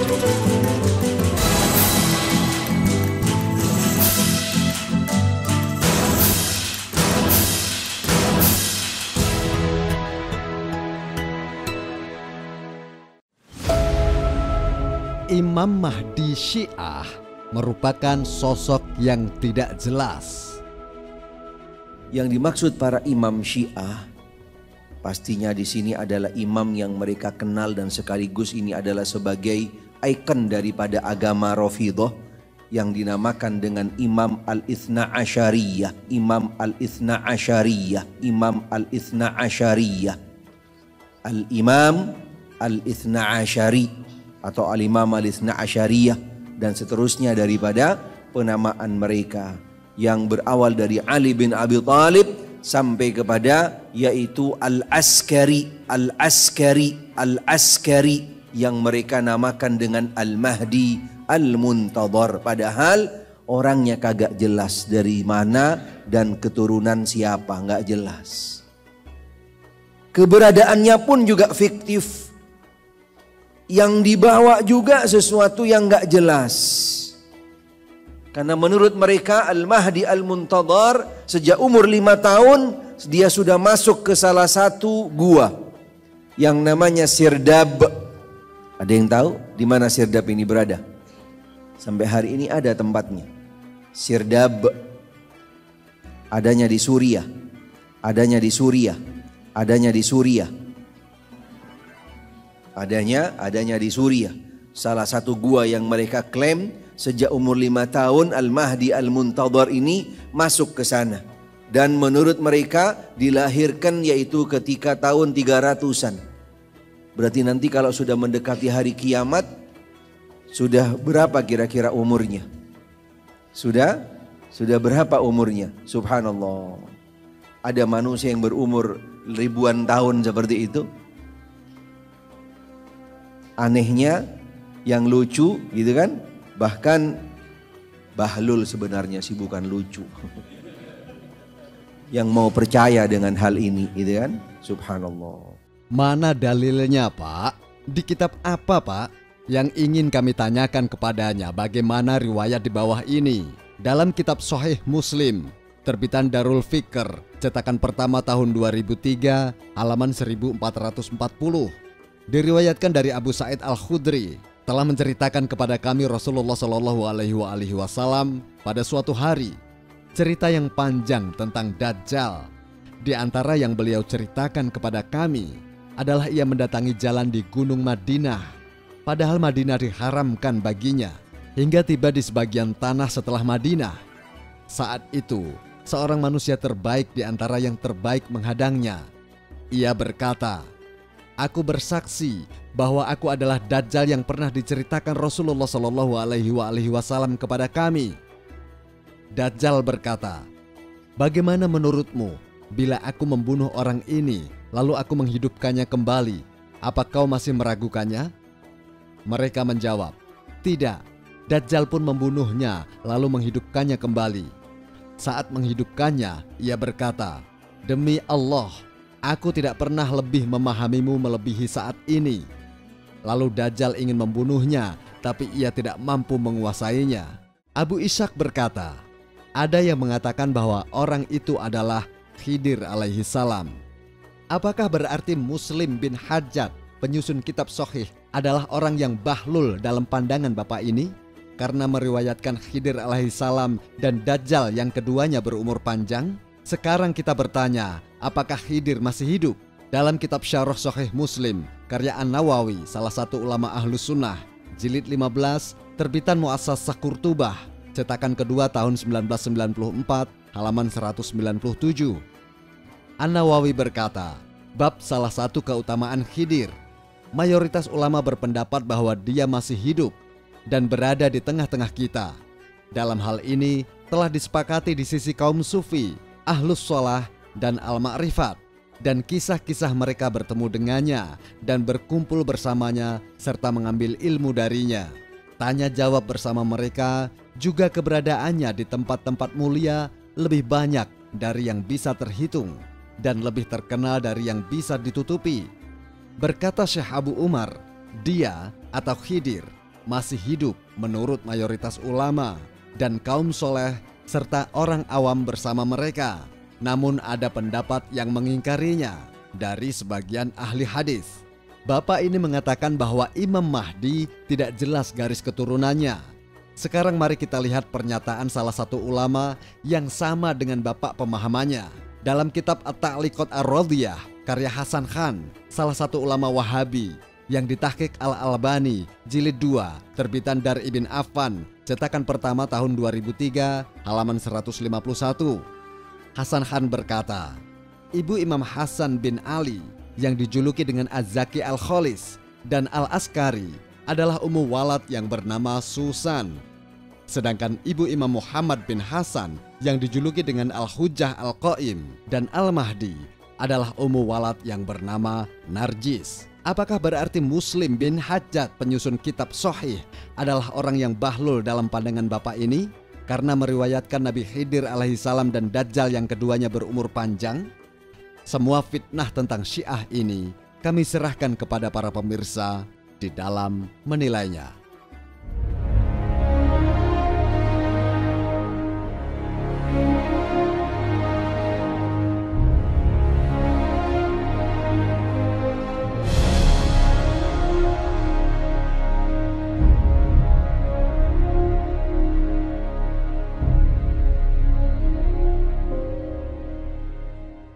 Imam Mahdi Syiah merupakan sosok yang tidak jelas. Yang dimaksud para imam Syiah pastinya di sini adalah imam yang mereka kenal dan sekaligus ini adalah sebagai ikon daripada agama Rafidhah yang dinamakan dengan Imam Al-Ithna Asyariyah, Imam Al-Ithna Asyariyah, Imam Al-Ithna Asyariyah, Al-Imam Al-Ithna Asyari atau Al-Imam Al-Ithna Asyariyah dan seterusnya daripada penamaan mereka yang berawal dari Ali bin Abi Thalib sampai kepada yaitu Al-Askari, Al-Askari, Al-Askari yang mereka namakan dengan Al-Mahdi Al-Muntadhar, padahal orangnya kagak jelas dari mana dan keturunan siapa, nggak jelas. Keberadaannya pun juga fiktif. Yang dibawa juga sesuatu yang nggak jelas. Karena menurut mereka Al-Mahdi Al-Muntadhar sejak umur 5 tahun dia sudah masuk ke salah satu gua yang namanya Sirdab. Ada yang tahu di mana Sirdab ini berada? Sampai hari ini ada tempatnya. Sirdab adanya di Suriah, adanya di Suriah, adanya di Suriah. Adanya di Suriah. Salah satu gua yang mereka klaim sejak umur 5 tahun Al-Mahdi Al-Muntadhar ini masuk ke sana. Dan menurut mereka dilahirkan yaitu ketika tahun 300-an. Berarti nanti kalau sudah mendekati hari kiamat, sudah berapa kira-kira umurnya? Sudah berapa umurnya? Subhanallah. Ada manusia yang berumur ribuan tahun seperti itu. Anehnya yang lucu gitu kan, bahkan Bahlul sebenarnya sih bukan lucu. Yang mau percaya dengan hal ini gitu kan, subhanallah. Mana dalilnya Pak? Di kitab apa Pak? Yang ingin kami tanyakan kepadanya bagaimana riwayat di bawah ini. Dalam kitab Sahih Muslim terbitan Darul Fikr cetakan pertama tahun 2003 halaman 1440. Diriwayatkan dari Abu Sa'id Al-Khudri telah menceritakan kepada kami Rasulullah Shallallahu Alaihi Wasallam pada suatu hari cerita yang panjang tentang Dajjal. Di antara yang beliau ceritakan kepada kami adalah ia mendatangi jalan di Gunung Madinah, padahal Madinah diharamkan baginya hingga tiba di sebagian tanah setelah Madinah. Saat itu seorang manusia terbaik di antara yang terbaik menghadangnya. Ia berkata, "Aku bersaksi bahwa aku adalah Dajjal yang pernah diceritakan Rasulullah Shallallahu Alaihi Wasallam kepada kami." Dajjal berkata, "Bagaimana menurutmu bila aku membunuh orang ini lalu aku menghidupkannya kembali? Apa kau masih meragukannya?" Mereka menjawab, "Tidak." Dajjal pun membunuhnya lalu menghidupkannya kembali. Saat menghidupkannya, ia berkata, "Demi Allah, aku tidak pernah lebih memahamimu melebihi saat ini." Lalu Dajjal ingin membunuhnya, tapi ia tidak mampu menguasainya. Abu Ishaq berkata, ada yang mengatakan bahwa orang itu adalah Khidir alaihi salam. Apakah berarti Muslim bin Hajjaj, penyusun kitab Sahih, adalah orang yang bahlul dalam pandangan bapak ini? Karena meriwayatkan Khidir alaihi salam dan Dajjal yang keduanya berumur panjang? Sekarang kita bertanya, apakah Khidir masih hidup? Dalam kitab Syarah Sahih Muslim, karya An-Nawawi, salah satu ulama Ahlus Sunnah, jilid 15, terbitan Mu'assasah Qurtubah, cetakan kedua tahun 1994, halaman 197. An-Nawawi berkata, bab salah satu keutamaan Khidir. Mayoritas ulama berpendapat bahwa dia masih hidup dan berada di tengah-tengah kita. Dalam hal ini telah disepakati di sisi kaum sufi, ahlus sholah, dan al-ma'rifat, dan kisah-kisah mereka bertemu dengannya dan berkumpul bersamanya serta mengambil ilmu darinya. Tanya jawab bersama mereka, juga keberadaannya di tempat-tempat mulia lebih banyak dari yang bisa terhitung dan lebih terkenal dari yang bisa ditutupi. Berkata Syekh Abu Umar, dia atau Khidir masih hidup menurut mayoritas ulama dan kaum soleh serta orang awam bersama mereka. Namun ada pendapat yang mengingkarinya dari sebagian ahli hadis. Bapak ini mengatakan bahwa Imam Mahdi tidak jelas garis keturunannya. Sekarang mari kita lihat pernyataan salah satu ulama yang sama dengan Bapak pemahamannya. Dalam kitab At-Ta'liqat Ar-Radiyah karya Hasan Khan, salah satu ulama Wahabi yang ditahqiq Al-Albani jilid 2 terbitan Dar Ibn Affan cetakan pertama tahun 2003 halaman 151. Hasan Khan berkata, Ibu Imam Hasan bin Ali yang dijuluki dengan Az-Zaki Al-Kholis dan Al-Askari adalah Ummu Walad yang bernama Susan. Sedangkan Ibu Imam Muhammad bin Hasan yang dijuluki dengan Al-Hujjah Al-Qaim dan Al-Mahdi adalah Ummu Walad yang bernama Narjis. Apakah berarti Muslim bin Hajjaj penyusun kitab Sahih adalah orang yang bahlul dalam pandangan Bapak ini? Karena meriwayatkan Nabi Khidir alaihissalam dan Dajjal yang keduanya berumur panjang? Semua fitnah tentang Syiah ini kami serahkan kepada para pemirsa di dalam menilainya.